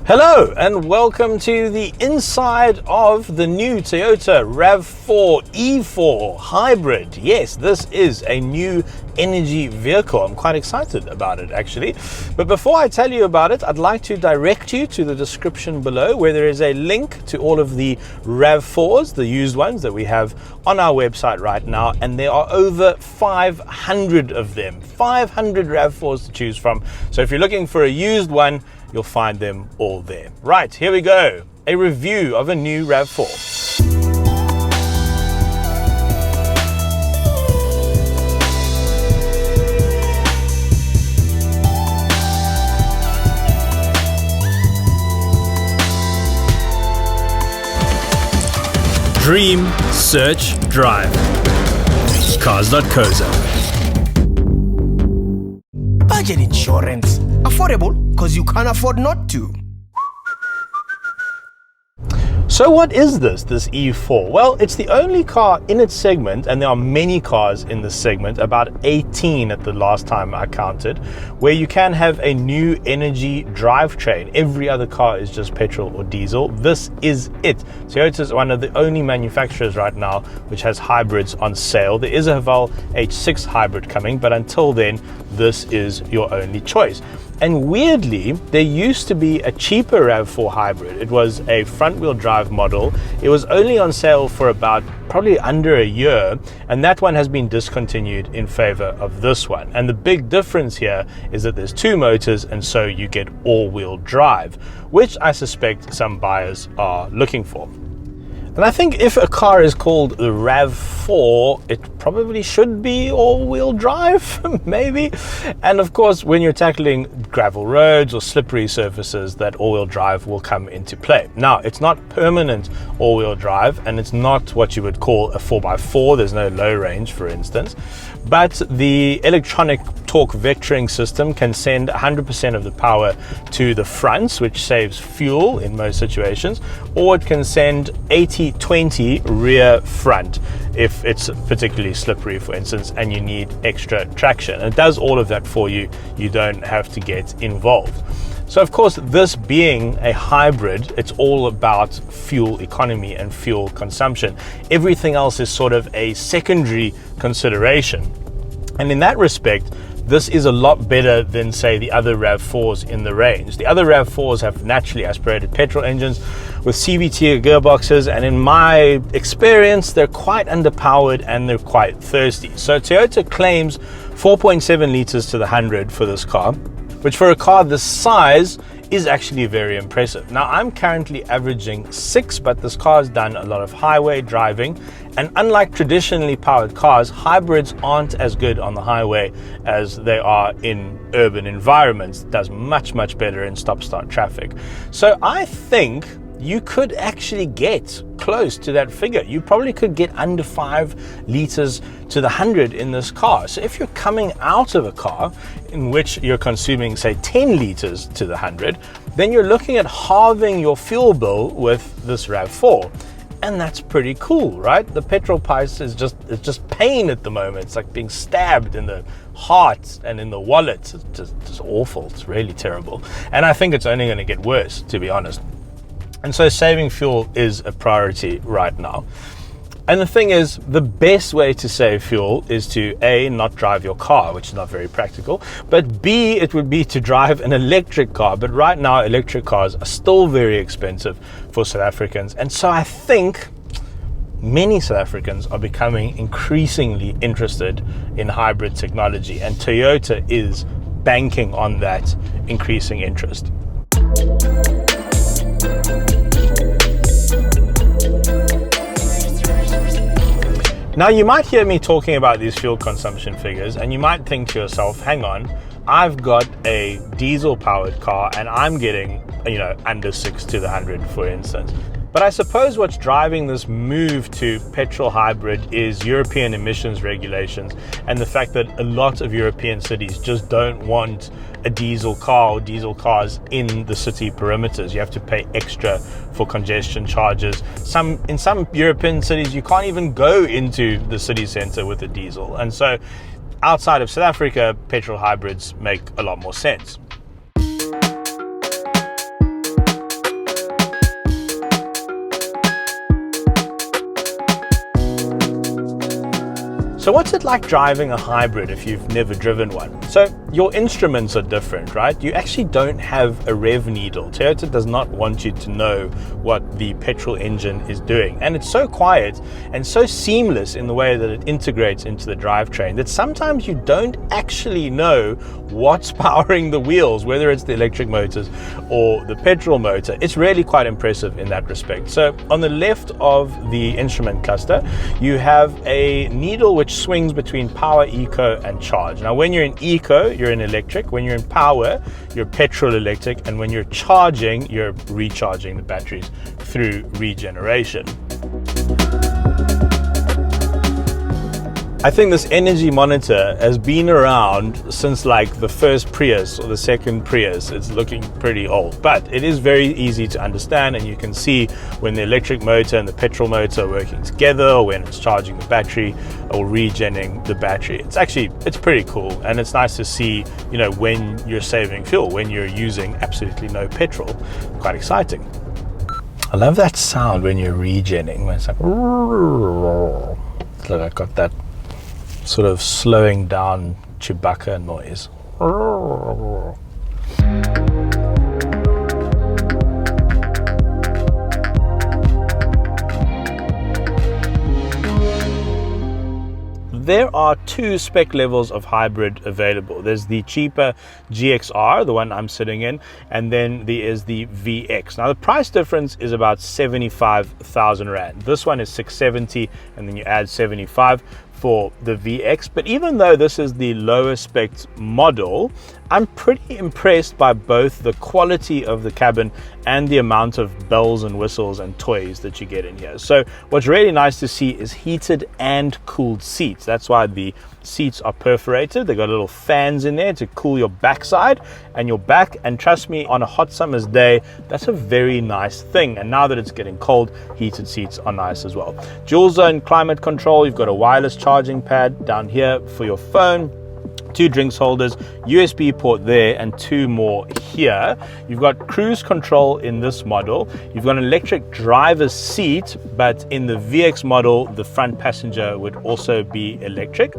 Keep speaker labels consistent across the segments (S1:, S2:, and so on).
S1: Hello and welcome to the inside of the new Toyota Rav4 E-Four Hybrid. Yes, this is a new energy vehicle. I'm quite excited about it actually. But before I tell you about it, I'd like to direct you to the description below where there is a link to all of the Rav4s, the used ones that we have on our website right now. And there are over 500 of them, 500 Rav4s to choose from. So if you're looking for a used one, you'll find them all there. Right, here we go. A review of a new Rav4. Dream, search, drive. Cars.co.za.
S2: Budget insurance. Affordable because you can't afford not to.
S1: So what is this E-Four? Well, it's the only car in its segment, and there are many cars in this segment, about 18 at the last time I counted, where you can have a new energy drivetrain. Every other car is just petrol or diesel. This is it. Toyota is one of the only manufacturers right now which has hybrids on sale. There is a Haval H6 hybrid coming, but until then, this is your only choice. And weirdly, there used to be a cheaper Rav4 hybrid. It was a front-wheel drive model. It was only on sale for about probably under a year, and that one has been discontinued in favor of this one. And the big difference here is that there's two motors, and so you get all-wheel drive, which I suspect some buyers are looking for. And I think if a car is called the Rav4, it probably should be all-wheel drive, maybe. And of course, when you're tackling gravel roads or slippery surfaces, that all-wheel drive will come into play. Now, it's not permanent all-wheel drive, and it's not what you would call a 4x4. There's no low range, for instance. But the electronic torque vectoring system can send 100% of the power to the fronts, which saves fuel in most situations, or it can send 80-20 rear front if it's particularly slippery, for instance, and you need extra traction. And it does all of that for you. You don't have to get involved. So of course, this being a hybrid, it's all about fuel economy and fuel consumption. Everything else is sort of a secondary consideration. And in that respect, this is a lot better than, say, the other Rav4s in the range. The other Rav4s have naturally aspirated petrol engines with CVT gearboxes, and in my experience, they're quite underpowered and they're quite thirsty. So Toyota claims 4.7 liters to the 100 for this car, which for a car this size is actually very impressive. Now, I'm currently averaging 6, but this car has done a lot of highway driving, and unlike traditionally powered cars, hybrids aren't as good on the highway as they are in urban environments. It does much, much better in stop-start traffic. So I think you could actually get close to that figure. You probably could get under 5 liters to the 100 in this car. So if you're coming out of a car in which you're consuming, say, 10 liters to the 100, then you're looking at halving your fuel bill with this Rav4. And that's pretty cool, right? The petrol price is just pain at the moment. It's like being stabbed in the heart and in the wallet. It's just awful. It's really terrible. And I think it's only going to get worse, to be honest. And so saving fuel is a priority right now. And the thing is, the best way to save fuel is to A, not drive your car, which is not very practical, but B, it would be to drive an electric car. But right now, electric cars are still very expensive for South Africans. And so I think many South Africans are becoming increasingly interested in hybrid technology, and Toyota is banking on that increasing interest. Now, you might hear me talking about these fuel consumption figures, and you might think to yourself, hang on, I've got a diesel powered car and I'm getting, under 6 to the 100, for instance. But I suppose what's driving this move to petrol hybrid is European emissions regulations and the fact that a lot of European cities just don't want a diesel car or diesel cars in the city perimeters. You have to pay extra for congestion charges. In some European cities, you can't even go into the city center with a diesel. And so outside of South Africa, petrol hybrids make a lot more sense. So what's it like driving a hybrid if you've never driven one? So your instruments are different, right? You actually don't have a rev needle. Toyota does not want you to know what the petrol engine is doing. And it's so quiet and so seamless in the way that it integrates into the drivetrain that sometimes you don't actually know what's powering the wheels, whether it's the electric motors or the petrol motor. It's really quite impressive in that respect. So on the left of the instrument cluster, you have a needle which swings between power, eco, and charge. Now, when you're in eco, you're in electric. When you're in power, you're petrol electric. And when you're charging, you're recharging the batteries through regeneration. I think this energy monitor has been around since like the first Prius or the second Prius. It's looking pretty old, but it is very easy to understand, and you can see when the electric motor and the petrol motor are working together, or when it's charging the battery or regenning the battery. It's pretty cool, and it's nice to see, you know, when you're saving fuel, when you're using absolutely no petrol. Quite exciting. I love that sound when you're regenning. When it's like, look, I got that sort of slowing down Chewbacca noise. There are two spec levels of hybrid available. There's the cheaper GXR, the one I'm sitting in, and then there is the VX. Now the price difference is about 75,000 Rand. This one is 670, and then you add 75 for the VX. But even though this is the lower spec model, I'm pretty impressed by both the quality of the cabin and the amount of bells and whistles and toys that you get in here. So what's really nice to see is heated and cooled seats. That's why the seats are perforated. They got little fans in there to cool your backside and your back, and trust me, on a hot summer's day, that's a very nice thing. And now that it's getting cold, heated seats are nice as well. Dual zone climate control. You've got a wireless charging pad down here for your phone, 2 drinks holders, USB port there, and 2 more here. You've got cruise control in this model. You've got an electric driver's seat, but in the VX model, the front passenger would also be electric.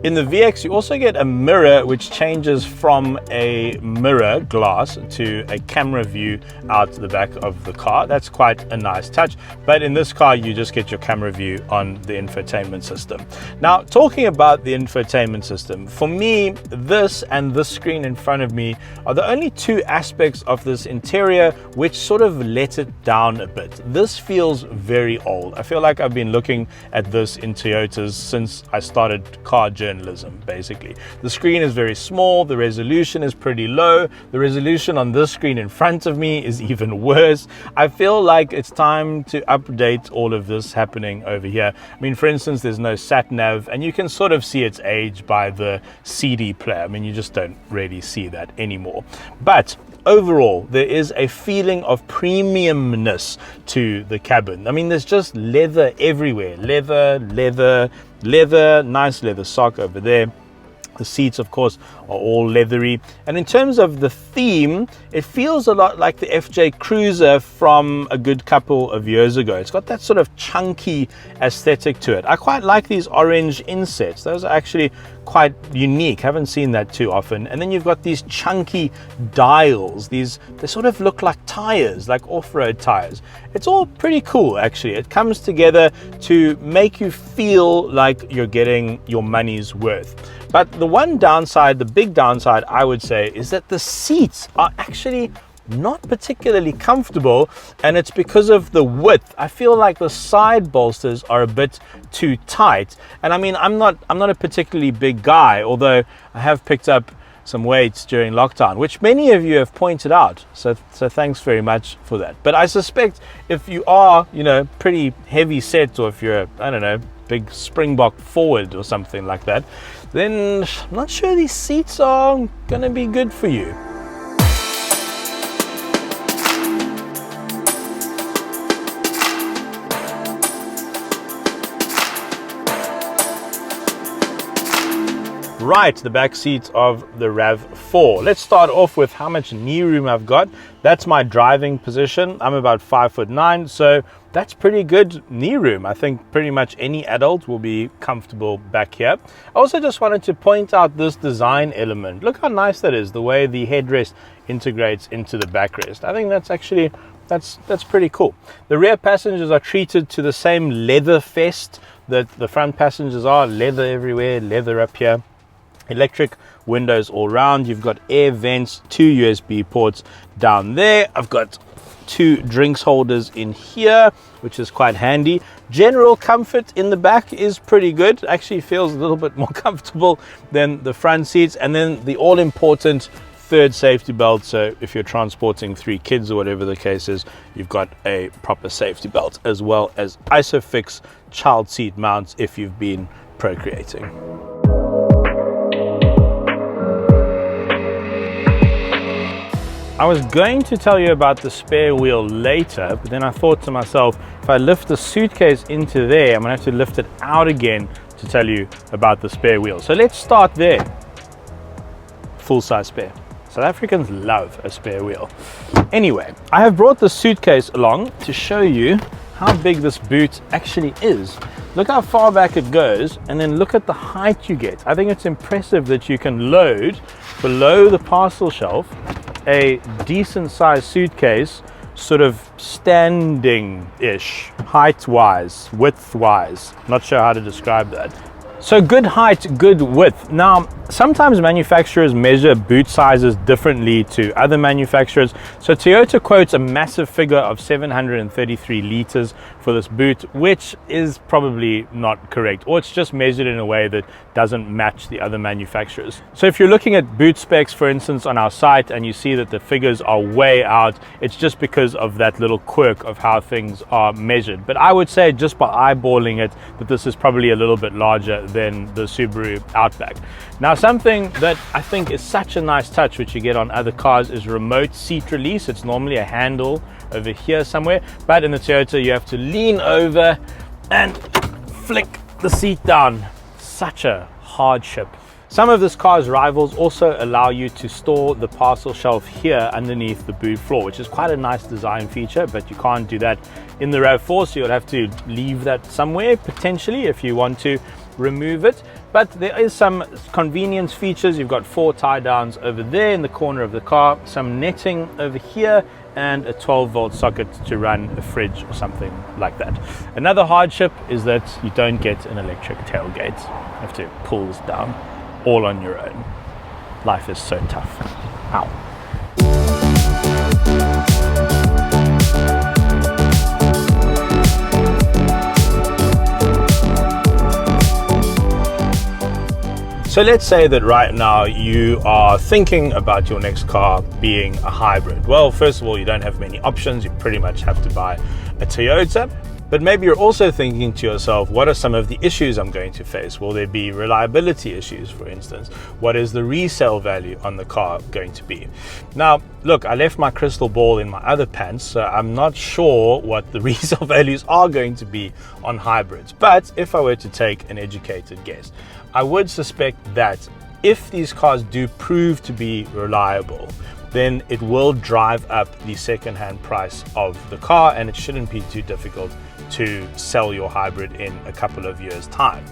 S1: In the VX, you also get a mirror which changes from a mirror glass to a camera view out the back of the car. That's quite a nice touch. But in this car, you just get your camera view on the infotainment system. Now, talking about the infotainment system, for me, this and this screen in front of me are the only 2 aspects of this interior which sort of let it down a bit. This feels very old. I feel like I've been looking at this in Toyotas since I started car journalism, basically. The screen is very small, the resolution is pretty low, the resolution on this screen in front of me is even worse. I feel like it's time to update all of this happening over here. I mean, for instance, there's no sat nav, and you can sort of see its age by the CD player. I mean, you just don't really see that anymore. But overall, there is a feeling of premiumness to the cabin. I mean, there's just leather everywhere. Leather, nice leather sock over there. The seats, of course, are all leathery. And in terms of the theme, it feels a lot like the FJ Cruiser from a good couple of years ago. It's got that sort of chunky aesthetic to it. I quite like these orange insets. Those are actually quite unique. Haven't seen that too often. And then you've got these chunky dials. They sort of look like tires, like off-road tires. It's all pretty cool, actually. It comes together to make you feel like you're getting your money's worth. But the one downside, the big downside, I would say, is that the seats are actually not particularly comfortable, and it's because of the width. I feel like the side bolsters are a bit too tight. And I mean, I'm not a particularly big guy, although I have picked up some weights during lockdown, which many of you have pointed out. So thanks very much for that. But I suspect if you are, pretty heavy set, or if you're, big springbok forward or something like that, then I'm not sure these seats are gonna be good for you. Right, the back seat of the Rav4. Let's start off with how much knee room I've got. That's my driving position. I'm about 5'9", so that's pretty good knee room. I think pretty much any adult will be comfortable back here. I also just wanted to point out this design element. Look how nice that is, the way the headrest integrates into the backrest. I think that's actually, that's pretty cool. The rear passengers are treated to the same leather fest that the front passengers are. Leather everywhere, leather up here. Electric windows all round. You've got air vents, 2 USB ports down there. I've got 2 drinks holders in here, which is quite handy. General comfort in the back is pretty good. Actually feels a little bit more comfortable than the front seats. And then the all important third safety belt, so if you're transporting 3 kids or whatever the case is, you've got a proper safety belt, as well as ISOFIX child seat mounts if you've been procreating. I was going to tell you about the spare wheel later, but then I thought to myself, if I lift the suitcase into there, I'm gonna have to lift it out again to tell you about the spare wheel. So let's start there. Full-size spare. South Africans love a spare wheel. Anyway, I have brought the suitcase along to show you how big this boot actually is. Look how far back it goes, and then look at the height you get. I think it's impressive that you can load below the parcel shelf a decent sized suitcase, sort of standing-ish, height-wise, width-wise. Not sure how to describe that. So good height, good width. Now, sometimes manufacturers measure boot sizes differently to other manufacturers. So Toyota quotes a massive figure of 733 liters for this boot, which is probably not correct, or it's just measured in a way that doesn't match the other manufacturers. So if you're looking at boot specs, for instance, on our site, and you see that the figures are way out, it's just because of that little quirk of how things are measured. But I would say, just by eyeballing it, that this is probably a little bit larger than the Subaru Outback. Now, something that I think is such a nice touch, which you get on other cars, is remote seat release. It's normally a handle over here somewhere, but in the Toyota you have to lean over and flick the seat down. Such a hardship. Some of this car's rivals also allow you to store the parcel shelf here underneath the boot floor, which is quite a nice design feature, but you can't do that in the Rav4, so you'll have to leave that somewhere potentially if you want to remove it. But there is some convenience features. You've got 4 tie downs over there in the corner of the car, some netting over here, and a 12-volt socket to run a fridge or something like that. Another hardship is that you don't get an electric tailgate. You have to pull this down all on your own. Life is so tough. Ow. So let's say that right now you are thinking about your next car being a hybrid. Well, first of all, you don't have many options. You pretty much have to buy a Toyota. But maybe you're also thinking to yourself, what are some of the issues I'm going to face? Will there be reliability issues, for instance? What is the resale value on the car going to be? Now, look, I left my crystal ball in my other pants, so I'm not sure what the resale values are going to be on hybrids. But if I were to take an educated guess, I would suspect that if these cars do prove to be reliable, then it will drive up the second-hand price of the car, and it shouldn't be too difficult to sell your hybrid in a couple of years' time.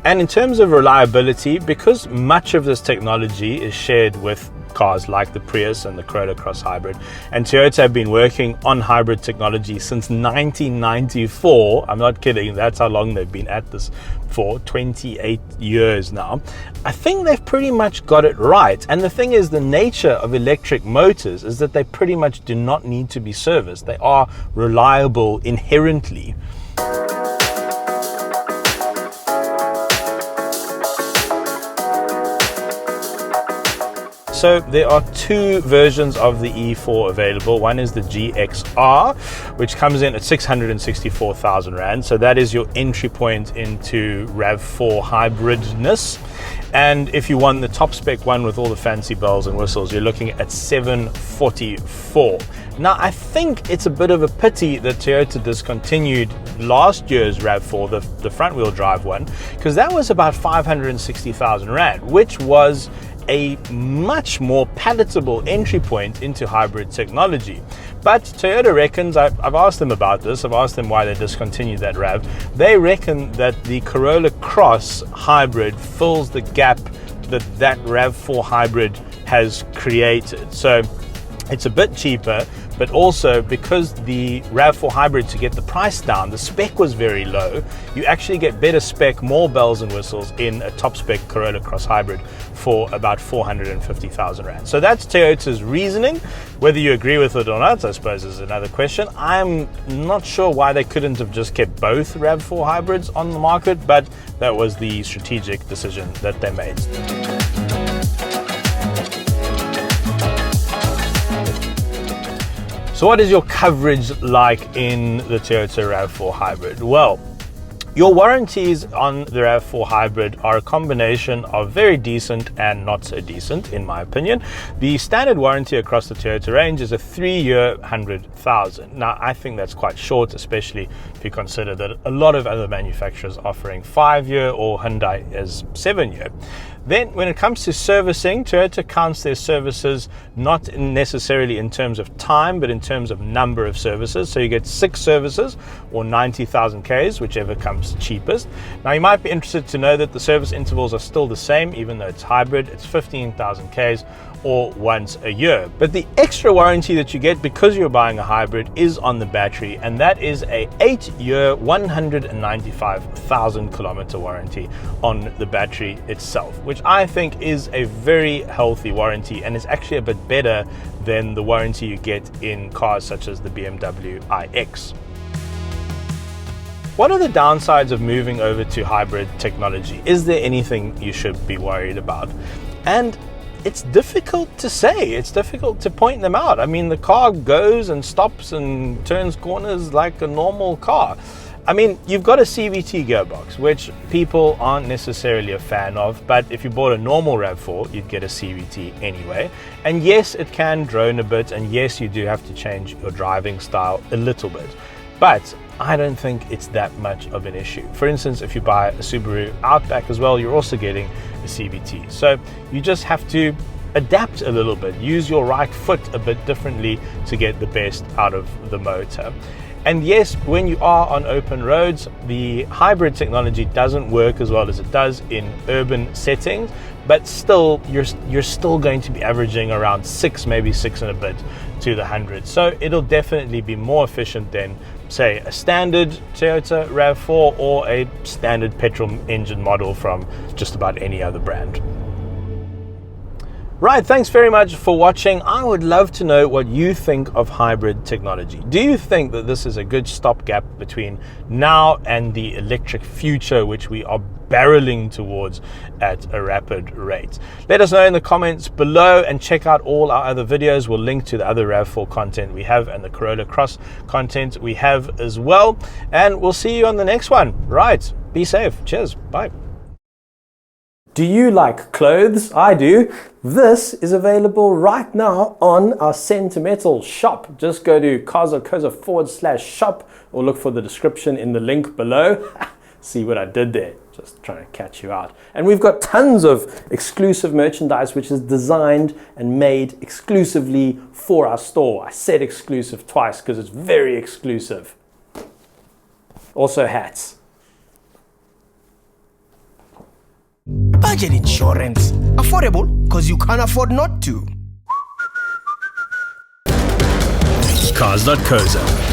S1: And in terms of reliability, because much of this technology is shared with cars like the Prius and the Corolla Cross Hybrid, and Toyota have been working on hybrid technology since 1994. I'm not kidding, that's how long they've been at this for, 28 years now. I think they've pretty much got it right. And the thing is, the nature of electric motors is that they pretty much do not need to be serviced. They are reliable inherently. So there are 2 versions of the E-Four available. One is the GXR, which comes in at 664,000 Rand. So that is your entry point into Rav4 hybridness. And if you want the top spec one with all the fancy bells and whistles, you're looking at 744. Now, I think it's a bit of a pity that Toyota discontinued last year's RAV4, the front wheel drive one, because that was about 560,000 Rand, which was a much more palatable entry point into hybrid technology. But Toyota reckons, I've asked them about this, I've asked them why they discontinued that RAV. They reckon that the Corolla Cross hybrid fills the gap that RAV4 hybrid has created. So it's a bit cheaper, but also because the RAV4 hybrid, to get the price down, the spec was very low. You actually get better spec, more bells and whistles in a top spec Corolla Cross hybrid for about 450,000 Rand. So that's Toyota's reasoning. Whether you agree with it or not, I suppose, is another question. I'm not sure why they couldn't have just kept both RAV4 hybrids on the market, but that was the strategic decision that they made. So what is your coverage like in the Toyota Rav4 Hybrid? Well, your warranties on the Rav4 Hybrid are a combination of very decent and not so decent, in my opinion. The standard warranty across the Toyota range is a 3-year, 100,000. Now, I think that's quite short, especially if you consider that a lot of other manufacturers are offering 5-year, or Hyundai is 7-year. Then when it comes to servicing, Toyota counts their services not necessarily in terms of time, but in terms of number of services. So you get 6 services or 90,000 Ks, whichever comes cheapest. Now you might be interested to know that the service intervals are still the same, even though it's hybrid. It's 15,000 Ks or once a year. But the extra warranty that you get because you're buying a hybrid is on the battery, and that is a 8-year, 195,000 kilometer warranty on the battery itself, which I think is a very healthy warranty, and is actually a bit better than the warranty you get in cars such as the BMW iX. What are the downsides of moving over to hybrid technology? Is there anything you should be worried about? And it's difficult to say. It's difficult to point them out. I mean, the car goes and stops and turns corners like a normal car. I mean, you've got a CVT gearbox, which people aren't necessarily a fan of, but if you bought a normal RAV4, you'd get a CVT anyway. And yes, it can drone a bit, and yes, you do have to change your driving style a little bit. But I don't think it's that much of an issue. For instance, if you buy a Subaru Outback as well, you're also getting a CVT. So you just have to adapt a little bit, use your right foot a bit differently to get the best out of the motor. And yes, when you are on open roads, the hybrid technology doesn't work as well as it does in urban settings, but still, you're still going to be averaging around 6, maybe 6 and a bit to the 100. So it'll definitely be more efficient than, say, a standard Toyota RAV4 or a standard petrol engine model from just about any other brand. Right, thanks very much for watching. I would love to know what you think of hybrid technology. Do you think that this is a good stopgap between now and the electric future, which we are barreling towards at a rapid rate? Let us know in the comments below, and check out all our other videos. We'll link to the other RAV4 content we have and the Corolla Cross content we have as well. And we'll see you on the next one. Right, be safe. Cheers. Bye. Do you like clothes? I do. This is available right now on our Sentimental shop. Just go to Cars.co.za /shop, or look for the description in the link below. See what I did there? Just trying to catch you out. And we've got tons of exclusive merchandise which is designed and made exclusively for our store. I said exclusive twice because it's very exclusive. Also hats.
S2: Budget insurance. Affordable because you can't afford not to.
S3: Cars.co.za.